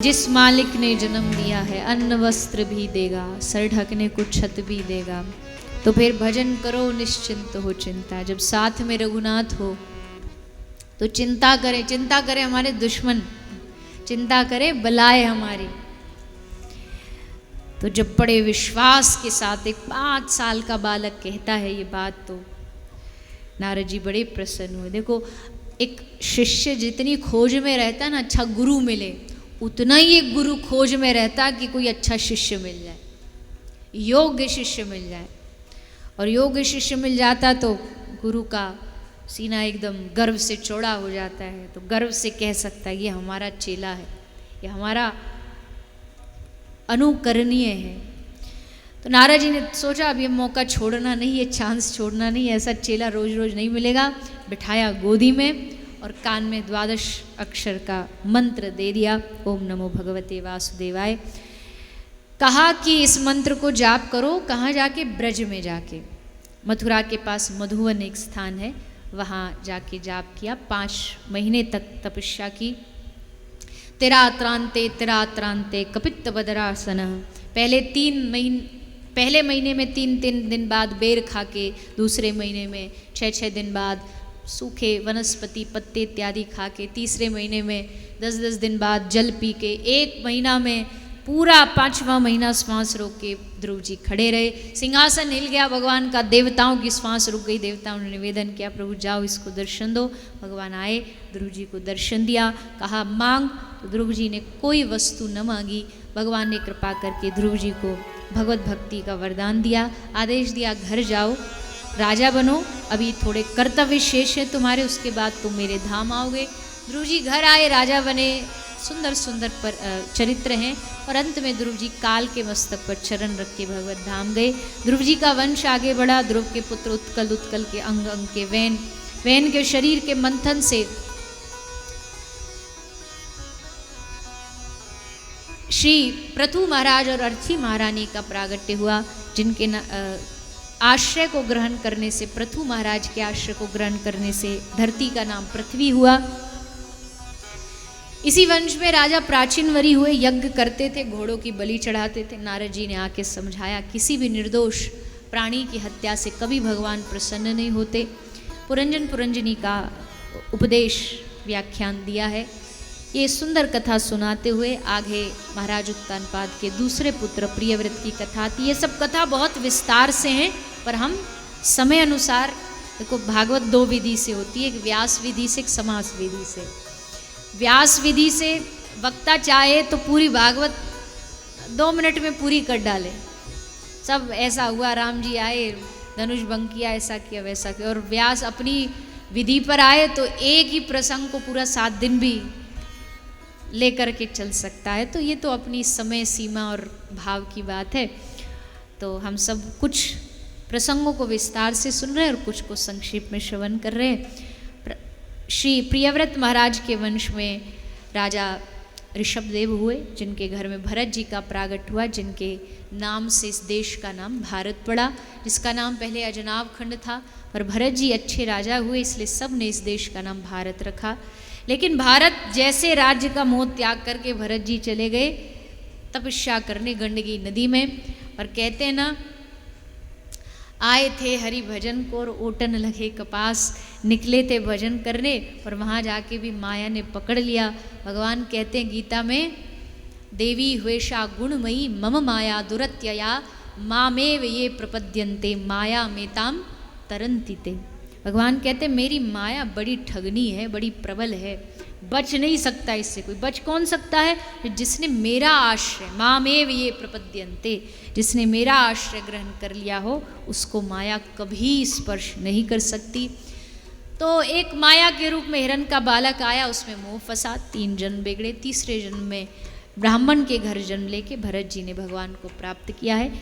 जिस मालिक ने जन्म दिया है अन्न वस्त्र भी देगा, सर ढकने को छत भी देगा। तो फिर भजन करो निश्चिंत हो चिंता। जब साथ में रघुनाथ हो तो चिंता करे हमारे दुश्मन, चिंता करे बलाए हमारी। तो जब बड़े विश्वास के साथ एक 5 साल का बालक कहता है ये बात, तो नारद जी बड़े प्रसन्न हुए। देखो, एक शिष्य जितनी खोज में रहता है ना, अच्छा गुरु मिले, उतना ही एक गुरु खोज में रहता कि कोई अच्छा शिष्य मिल जाए, योग्य शिष्य मिल जाए। और योग्य शिष्य मिल जाता तो गुरु का सीना एकदम गर्व से चौड़ा हो जाता है, तो गर्व से कह सकता है ये हमारा चेला है, ये हमारा अनुकरणीय है। तो नारद जी ने सोचा अब ये मौका छोड़ना नहीं, ये चांस छोड़ना नहीं, ऐसा चेला रोज रोज नहीं मिलेगा। बिठाया गोदी में और कान में 12 अक्षर का मंत्र दे दिया, ओम नमो भगवते वासुदेवाय। कहा कि इस मंत्र को जाप करो, कहाँ जाके? ब्रज में जाके, मथुरा के पास मधुवन एक स्थान है, वहाँ जाके जाप किया। 5 महीने तक तपस्या की। तिरात्रांते कपित्त बदरासन। पहले महीने में 3 दिन बाद बेर खा के, दूसरे महीने में 6 दिन बाद सूखे वनस्पति पत्ते इत्यादि खा के, तीसरे महीने में 10 दिन बाद जल पी के, 1 महीना में पूरा 5वां महीना श्वास रोक के ध्रुव जी खड़े रहे। सिंहासन हिल गया भगवान का, देवताओं की श्वास रुक गई। देवताओं ने निवेदन किया प्रभु जाओ इसको दर्शन दो। भगवान आए, ध्रुव जी को दर्शन दिया, कहा मांग। तो ध्रुव जी ने कोई वस्तु न मांगी। भगवान ने कृपा करके ध्रुव जी को भगवत भक्ति का वरदान दिया, आदेश दिया घर जाओ, राजा बनो, अभी थोड़े कर्तव्य शेष है तुम्हारे, उसके बाद तुम मेरे धाम आओगे। ध्रुव जी घर आए, राजा बने, सुंदर सुंदर चरित्र हैं। और अंत में ध्रुव जी काल के मस्तक पर चरण रख के भगवत धाम गए। ध्रुव जी का वंश आगे बढ़ा। ध्रुव के पुत्र उत्कल के अंग अंग के वैन के शरीर के मंथन से श्री पृथु महाराज और अर्थी महारानी का प्रागट्य हुआ, जिनके आश्रय को ग्रहण करने से, पृथु महाराज के आश्रय को ग्रहण करने से धरती का नाम पृथ्वी हुआ। इसी वंश में राजा प्राचीन वरी हुए, यज्ञ करते थे, घोड़ों की बलि चढ़ाते थे। नारद जी ने आके समझाया किसी भी निर्दोष प्राणी की हत्या से कभी भगवान प्रसन्न नहीं होते। पुरंजनी का उपदेश व्याख्यान दिया है। ये सुंदर कथा सुनाते हुए आगे महाराज उत्तानपाद के दूसरे पुत्र प्रियव्रत की कथा थी। ये सब कथा बहुत विस्तार से हैं, पर हम समय अनुसार, देखो भागवत 2 विधि से होती है, एक व्यास विधि से, एक समास विधि से। व्यास विधि से वक्ता चाहे तो पूरी भागवत 2 मिनट में पूरी कर डाले, सब ऐसा हुआ, राम जी आए, धनुष भंग किया, ऐसा किया वैसा किया। और व्यास अपनी विधि पर आए तो एक ही प्रसंग को पूरा 7 दिन भी लेकर के चल सकता है। तो ये तो अपनी समय सीमा और भाव की बात है। तो हम सब कुछ प्रसंगों को विस्तार से सुन रहे हैं और कुछ को संक्षेप में श्रवण कर रहे हैं। श्री प्रियव्रत महाराज के वंश में राजा ऋषभदेव हुए, जिनके घर में भरत जी का प्रागट हुआ, जिनके नाम से इस देश का नाम भारत पड़ा, जिसका नाम पहले अजनाव खंड था। पर भरत जी अच्छे राजा हुए, इसलिए सब ने इस देश का नाम भारत रखा। लेकिन भारत जैसे राज्य का मोह त्याग करके भरत जी चले गए तपस्या करने गंडकी नदी में। और कहते हैं ना, आए थे हरि भजन को और ओटन लगे कपास, निकले थे भजन करने और वहाँ जाके भी माया ने पकड़ लिया। भगवान कहते हैं गीता में, देवी हवेशा गुणमयी मम माया दुरत्यया मामेव ये प्रपद्यन्ते माया मेताम तरन्तिते। भगवान कहते हैं मेरी माया बड़ी ठगनी है, बड़ी प्रबल है, बच नहीं सकता इससे कोई। बच कौन सकता है? जिसने मेरा आश्रय, मामेव ये प्रपद्यन्ते, जिसने मेरा आश्रय ग्रहण कर लिया हो, उसको माया कभी स्पर्श नहीं कर सकती। तो एक माया के रूप में हिरण का बालक आया, उसमें मोह फंसा, 3 जन्म बिगड़े। तीसरे जन्म में ब्राह्मण के घर जन्म लेके भरत जी ने भगवान को प्राप्त किया है।